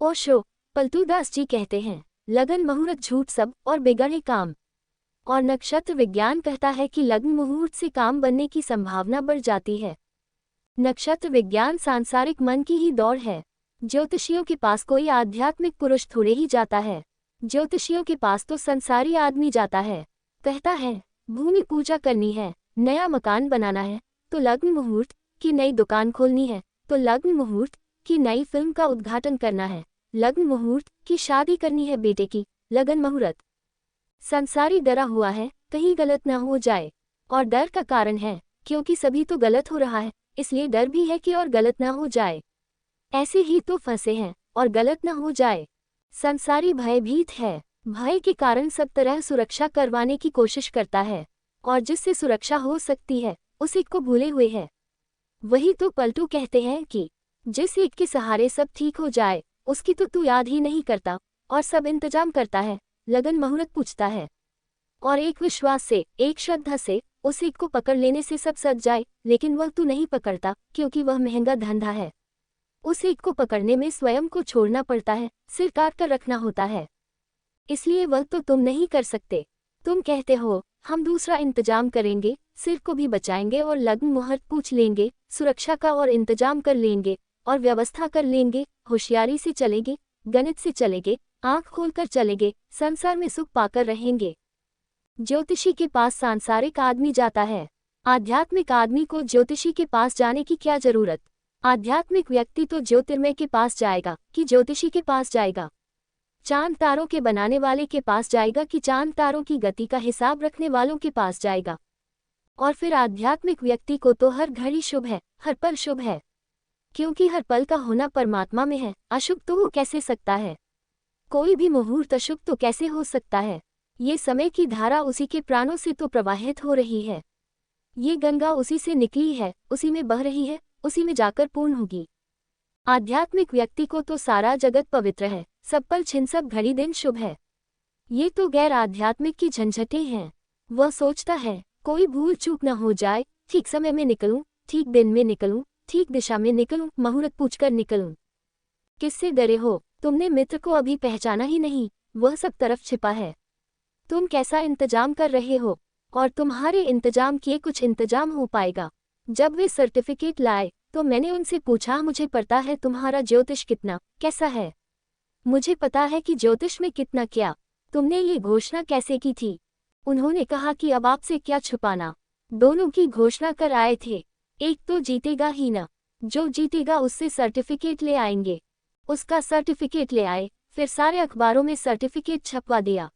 ओशो पलटू दास जी कहते हैं, लगन मुहूर्त झूठ सब और बिगड़े काम। और नक्षत्र विज्ञान कहता है कि लग्न मुहूर्त से काम बनने की संभावना बढ़ जाती है। नक्षत्र विज्ञान सांसारिक मन की ही दौड़ है। ज्योतिषियों के पास कोई आध्यात्मिक पुरुष थोड़े ही जाता है। ज्योतिषियों के पास तो संसारी आदमी जाता है। कहता है, भूमि पूजा करनी है, नया मकान बनाना है तो लग्न मुहूर्त की, नई दुकान खोलनी है तो लग्न मुहूर्त की, नई फिल्म का उद्घाटन करना है लग्न मुहूर्त की, शादी करनी है बेटे की लगन मुहूर्त। संसारी डरा हुआ है कहीं गलत न हो जाए, और डर का कारण है क्योंकि सभी तो गलत हो रहा है, इसलिए डर भी है कि और गलत न हो जाए। ऐसे ही तो फंसे हैं और गलत न हो जाए। संसारी भयभीत है, भय के कारण सब तरह सुरक्षा करवाने की कोशिश करता है, और जिससे सुरक्षा हो सकती है उस एक को भूले हुए है। वही तो पलटू कहते हैं कि जिस एक के सहारे सब ठीक हो जाए उसकी तो तू याद ही नहीं करता, और सब इंतजाम करता है, लगन मुहूर्त पूछता है, और एक विश्वास से, एक श्रद्धा से उस एक को पकड़ लेने से सब सज जाए, लेकिन वह तू नहीं पकड़ता क्योंकि वह महंगा धंधा है। उस एक को पकड़ने में स्वयं को छोड़ना पड़ता है, सिर काट कर रखना होता है, इसलिए वह तो तुम नहीं कर सकते। तुम कहते हो हम दूसरा इंतजाम करेंगे, सिर को भी बचाएंगे और लग्न मुहूर्त पूछ लेंगे, सुरक्षा का और इंतजाम कर लेंगे और व्यवस्था कर लेंगे, होशियारी से चलेंगे, गणित से चलेंगे, आंख खोलकर चलेंगे, संसार में सुख पाकर रहेंगे। ज्योतिषी के पास सांसारिक आदमी जाता है, आध्यात्मिक आदमी को ज्योतिषी के पास जाने की क्या जरूरत। आध्यात्मिक व्यक्ति तो ज्योतिर्मय के पास जाएगा कि ज्योतिषी के पास जाएगा। चांद तारों के बनाने वाले के पास जाएगा कि चांद तारों की गति का हिसाब रखने वालों के पास जाएगा। और फिर आध्यात्मिक व्यक्ति को तो हर घड़ी शुभ है, हर पल शुभ है, क्योंकि हर पल का होना परमात्मा में है। अशुभ तो हो कैसे सकता है? कोई भी मुहूर्त अशुभ तो कैसे हो सकता है? ये समय की धारा उसी के प्राणों से तो प्रवाहित हो रही है। ये गंगा उसी से निकली है, उसी में बह रही है, उसी में जाकर पूर्ण होगी। आध्यात्मिक व्यक्ति को तो सारा जगत पवित्र है, सब पल छिन सब घड़ी दिन शुभ है। ये तो गैर आध्यात्मिक की झंझटें हैं। वह सोचता है कोई भूल चूक न हो जाए, ठीक समय में निकलूं, ठीक दिन में निकलूं, ठीक दिशा में निकलूं, मुहूर्त पूछकर निकलूं। किससे डरे हो? तुमने मित्र को अभी पहचाना ही नहीं, वह सब तरफ छिपा है। तुम कैसा इंतजाम कर रहे हो, और तुम्हारे इंतजाम किए कुछ इंतजाम हो पाएगा। जब वे सर्टिफिकेट लाए तो मैंने उनसे पूछा, मुझे पता है तुम्हारा ज्योतिष कितना कैसा है, मुझे पता है कि ज्योतिष में कितना क्या, तुमने ये घोषणा कैसे की थी। उन्होंने कहा कि अब आपसे क्या छुपाना। दोनों की घोषणा कर आए थे, एक तो जीतेगा ही ना, जो जीतेगा उससे सर्टिफिकेट ले आएंगे। उसका सर्टिफिकेट ले आए, फिर सारे अखबारों में सर्टिफिकेट छपवा दिया,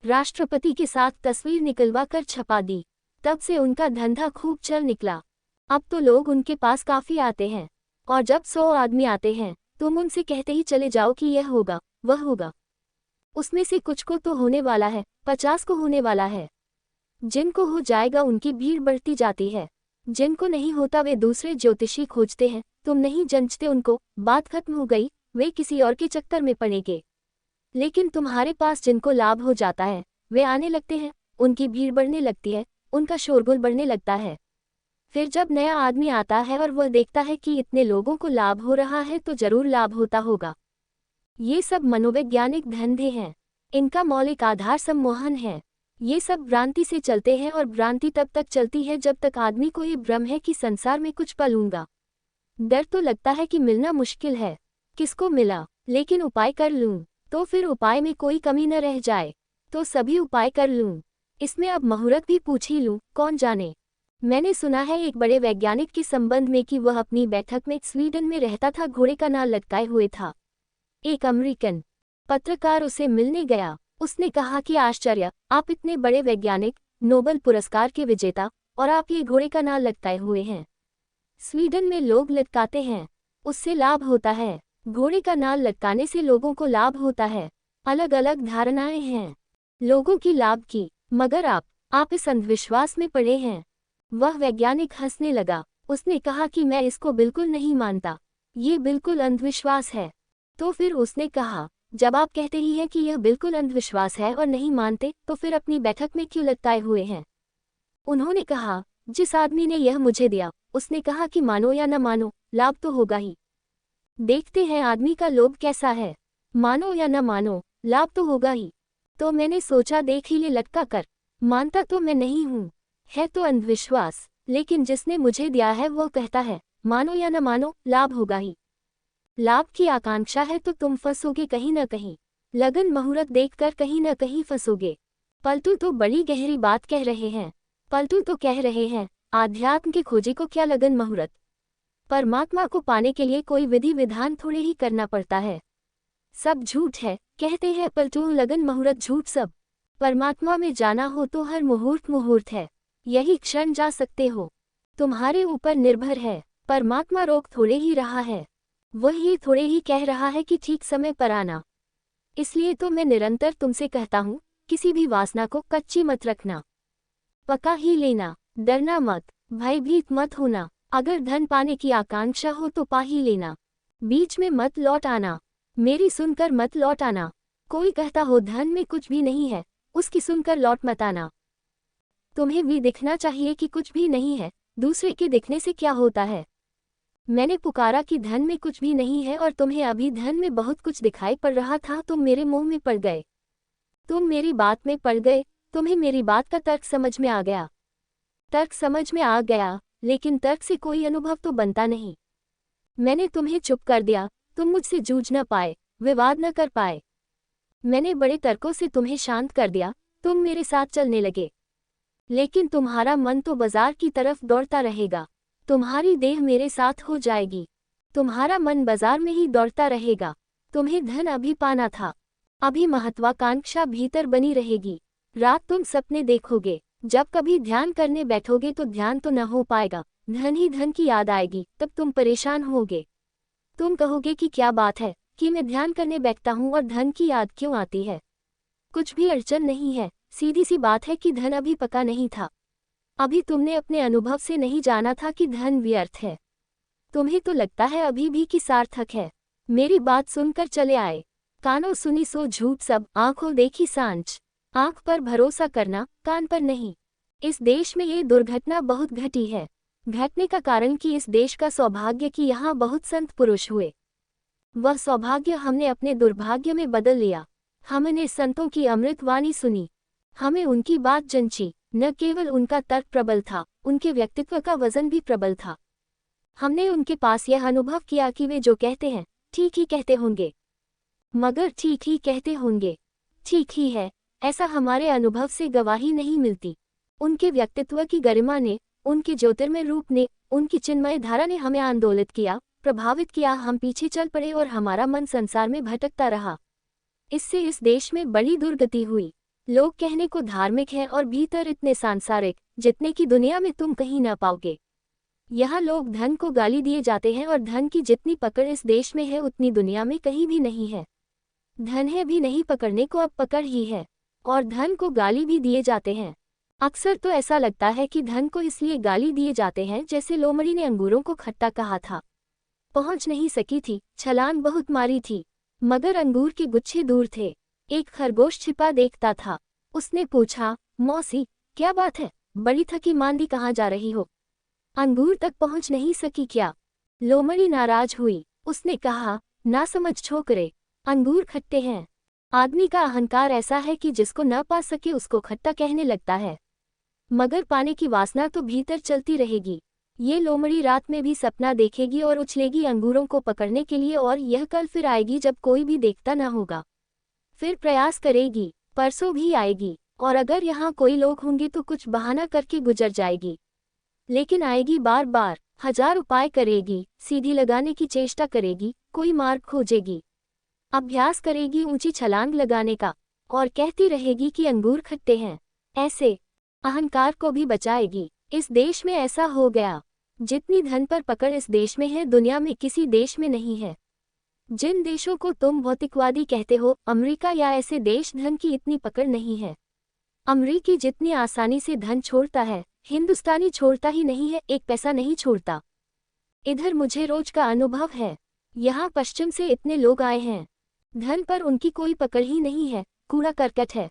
राष्ट्रपति के साथ तस्वीर निकलवा कर छपा दी। तब से उनका धंधा खूब चल निकला। अब तो लोग उनके पास काफी आते हैं, और जब 100 आदमी आते हैं तुम उनसे कहते ही चले जाओ कि यह होगा वह होगा, उसमें से कुछ को तो होने वाला है, 50 को होने वाला है। जिनको हो जाएगा उनकी भीड़ बढ़ती जाती है, जिनको नहीं होता वे दूसरे ज्योतिषी खोजते हैं। तुम नहीं जंचते उनको, बात खत्म हो गई, वे किसी और के चक्कर में पड़ेंगे। लेकिन तुम्हारे पास जिनको लाभ हो जाता है वे आने लगते हैं, उनकी भीड़ बढ़ने लगती है, उनका शोरगुल बढ़ने लगता है। फिर जब नया आदमी आता है और वह देखता है कि इतने लोगों को लाभ हो रहा है तो जरूर लाभ होता होगा। ये सब मनोवैज्ञानिक धंधे हैं, इनका मौलिक आधार सम्मोहन है। ये सब भ्रांति से चलते हैं, और भ्रांति तब तक चलती है जब तक आदमी को ये भ्रम है कि संसार में कुछ पालूंगा। डर तो लगता है कि मिलना मुश्किल है, किसको मिला, लेकिन उपाय कर लूं तो फिर उपाय में कोई कमी न रह जाए, तो सभी उपाय कर लूं। इसमें अब मुहूर्त भी पूछ ही लूं, कौन जाने। मैंने सुना है एक बड़े वैज्ञानिक के संबंध में कि वह अपनी बैठक में स्वीडन में रहता था, घोड़े का नाल लटकाए हुए था। एक अमेरिकन पत्रकार उसे मिलने गया। उसने कहा कि आश्चर्य, आप इतने बड़े वैज्ञानिक, नोबेल पुरस्कार के विजेता, और आप ये घोड़े का नाल लटकाए हुए हैं। स्वीडन में लोग लटकाते हैं, उससे लाभ होता है। घोड़े का नाल लटकाने से लोगों को लाभ होता है। अलग अलग धारणाएं हैं लोगों की लाभ की, मगर आप इस अंधविश्वास में पड़े हैं। वह वैज्ञानिक हंसने लगा। उसने कहा कि मैं इसको बिल्कुल नहीं मानता, ये बिल्कुल अंधविश्वास है। तो फिर उसने कहा, जब आप कहते ही हैं कि यह बिल्कुल अंधविश्वास है और नहीं मानते, तो फिर अपनी बैठक में क्यों लटकाए हुए हैं? उन्होंने कहा, जिस आदमी ने यह मुझे दिया उसने कहा कि मानो या न मानो, लाभ तो होगा ही। देखते हैं आदमी का लोभ कैसा है। मानो या न मानो, लाभ तो होगा ही। तो मैंने सोचा देख ही ले लटका कर। मानता तो मैं नहीं हूँ, है तो अंधविश्वास, लेकिन जिसने मुझे दिया है वो कहता है मानो या न मानो, लाभ होगा ही। लाभ की आकांक्षा है तो तुम फंसोगे कहीं न कहीं। लगन मुहूर्त देखकर कहीं न कहीं फंसोगे। पलटू तो बड़ी गहरी बात कह रहे हैं। पलटू तो कह रहे हैं आध्यात्म के खोजी को क्या लगन मुहूर्त। परमात्मा को पाने के लिए कोई विधि विधान थोड़े ही करना पड़ता है। सब झूठ है, कहते हैं पलटू। लगन मुहूर्त झूठ सब। परमात्मा में जाना हो तो हर मुहूर्त मुहूर्त है। यही क्षण जा सकते हो। तुम्हारे ऊपर निर्भर है। परमात्मा रोक थोड़े ही रहा है, वही थोड़े ही कह रहा है कि ठीक समय पर आना। इसलिए तो मैं निरंतर तुमसे कहता हूँ, किसी भी वासना को कच्ची मत रखना, पका ही लेना। डरना मत, भयभीत मत होना। अगर धन पाने की आकांक्षा हो तो पा ही लेना। बीच में मत लौट आना, मेरी सुनकर मत लौट आना। कोई कहता हो धन में कुछ भी नहीं है, उसकी सुनकर लौट मत आना। तुम्हें भी दिखना चाहिए कि कुछ भी नहीं है, दूसरे के दिखने से क्या होता है। मैंने पुकारा कि धन में कुछ भी नहीं है और तुम्हें अभी धन में बहुत कुछ दिखाई पड़ रहा था। तुम मेरे मुंह में पड़ गए, तुम मेरी बात में पड़ गए। तुम्हें मेरी बात का तर्क समझ में आ गया। तर्क समझ में आ गया, लेकिन तर्क से कोई अनुभव तो बनता नहीं। मैंने तुम्हें चुप कर दिया, तुम मुझसे जूझ न पाए, विवाद न कर पाए। मैंने बड़े तर्कों से तुम्हें शांत कर दिया, तुम मेरे साथ चलने लगे। लेकिन तुम्हारा मन तो बाजार की तरफ दौड़ता रहेगा। तुम्हारी देह मेरे साथ हो जाएगी, तुम्हारा मन बाजार में ही दौड़ता रहेगा। तुम्हें धन अभी पाना था, अभी महत्वाकांक्षा भीतर बनी रहेगी। रात तुम सपने देखोगे, जब कभी ध्यान करने बैठोगे तो ध्यान तो न हो पाएगा, धन ही धन की याद आएगी। तब तुम परेशान होगे। तुम कहोगे कि क्या बात है कि मैं ध्यान करने बैठता हूँ और धन की याद क्यों आती है। कुछ भी अड़चन नहीं है, सीधी सी बात है कि धन अभी पका नहीं था। अभी तुमने अपने अनुभव से नहीं जाना था कि धन व्यर्थ है। तुम्हें तो लगता है अभी भी कि सार्थक है। मेरी बात सुनकर चले आए। कानों सुनी सो झूठ सब, आंखों देखी सांझ। आंख पर भरोसा करना, कान पर नहीं। इस देश में ये दुर्घटना बहुत घटी है। घटने का कारण कि इस देश का सौभाग्य कि यहाँ बहुत संत पुरुष हुए। वह सौभाग्य हमने अपने दुर्भाग्य में बदल लिया। हमने संतों की अमृतवाणी सुनी, हमें उनकी बात जंची। न केवल उनका तर्क प्रबल था, उनके व्यक्तित्व का वजन भी प्रबल था। हमने उनके पास यह अनुभव किया कि वे जो कहते हैं ठीक ही कहते होंगे, मगर ठीक ही कहते होंगे। ठीक ही है, ऐसा हमारे अनुभव से गवाही नहीं मिलती। उनके व्यक्तित्व की गरिमा ने, उनके ज्योतिर्मय रूप ने, उनकी चिन्मय धारा ने हमें आंदोलित किया, प्रभावित किया। हम पीछे चल पड़े और हमारा मन संसार में भटकता रहा। इससे इस देश में बड़ी दुर्गति हुई। लोग कहने को धार्मिक हैं और भीतर इतने सांसारिक, जितने की दुनिया में तुम कहीं न पाओगे। यहाँ लोग धन को गाली दिए जाते हैं और धन की जितनी पकड़ इस देश में है उतनी दुनिया में कहीं भी नहीं है। धन है भी नहीं पकड़ने को, अब पकड़ ही है, और धन को गाली भी दिए जाते हैं। अक्सर तो ऐसा लगता है कि धन को इसलिए गाली दिए जाते हैं जैसे लोमड़ी ने अंगूरों को खट्टा कहा था। पहुंच नहीं सकी थी, छलांग बहुत मारी थी, मगर अंगूर के गुच्छे दूर थे। एक खरगोश छिपा देखता था। उसने पूछा, मौसी क्या बात है, बड़ी थकी मांदी कहाँ जा रही हो, अंगूर तक पहुंच नहीं सकी क्या। लोमड़ी नाराज हुई, उसने कहा, ना समझ छोकरे, अंगूर खट्टे हैं। आदमी का अहंकार ऐसा है कि जिसको न पा सके उसको खट्टा कहने लगता है, मगर पाने की वासना तो भीतर चलती रहेगी। ये लोमड़ी रात में भी सपना देखेगी और उछलेगी अंगूरों को पकड़ने के लिए, और यह कल फिर आएगी जब कोई भी देखता न होगा। फिर प्रयास करेगी, परसों भी आएगी, और अगर यहाँ कोई लोग होंगे तो कुछ बहाना करके गुजर जाएगी, लेकिन आएगी बार बार। हजार उपाय करेगी, सीधी लगाने की चेष्टा करेगी, कोई मार्ग खोजेगी, अभ्यास करेगी ऊंची छलांग लगाने का, और कहती रहेगी कि अंगूर खट्टे हैं। ऐसे अहंकार को भी बचाएगी। इस देश में ऐसा हो गया। जितनी धन पर पकड़ इस देश में है, दुनिया में किसी देश में नहीं है। जिन देशों को तुम भौतिकवादी कहते हो, अमेरिका या ऐसे देश, धन की इतनी पकड़ नहीं है। अमेरिकी जितनी आसानी से धन छोड़ता है, हिंदुस्तानी छोड़ता ही नहीं है, एक पैसा नहीं छोड़ता। इधर मुझे रोज का अनुभव है। यहाँ पश्चिम से इतने लोग आए हैं, धन पर उनकी कोई पकड़ ही नहीं है, कूड़ा करकट है।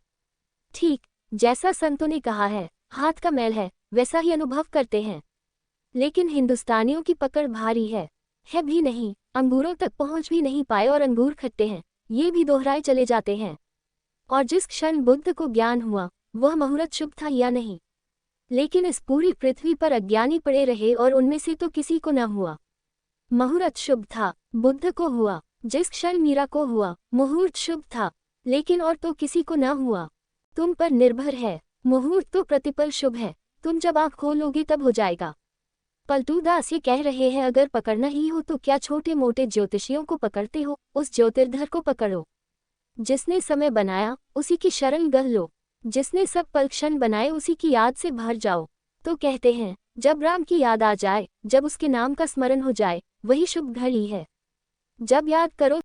ठीक जैसा संतों ने कहा है, हाथ का मैल है, वैसा ही अनुभव करते हैं। लेकिन हिंदुस्तानियों की पकड़ भारी है भी नहीं, अंगूरों तक पहुंच भी नहीं पाए और अंगूर खट्टे हैं, ये भी दोहराए चले जाते हैं। और जिस क्षण बुद्ध को ज्ञान हुआ, वह मुहूर्त शुभ था या नहीं? लेकिन इस पूरी पृथ्वी पर अज्ञानी पड़े रहे और उनमें से तो किसी को न हुआ। मुहूर्त शुभ था, बुद्ध को हुआ। जिस क्षण मीरा को हुआ, मुहूर्त शुभ था, लेकिन और तो किसी को न हुआ। तुम पर निर्भर है। मुहूर्त तो प्रतिपल शुभ है, तुम जब आँख खोलोगे तब हो जाएगा। पलटू दास ये कह रहे हैं, अगर पकड़ना ही हो तो क्या छोटे मोटे ज्योतिषियों को पकड़ते हो, उस ज्योतिर्धर को पकड़ो। जिसने समय बनाया उसी की शरण गह लो, जिसने सब पल क्षण बनाए उसी की याद से भर जाओ। तो कहते हैं, जब राम की याद आ जाए, जब उसके नाम का स्मरण हो जाए, वही शुभ घड़ी है। जब याद करो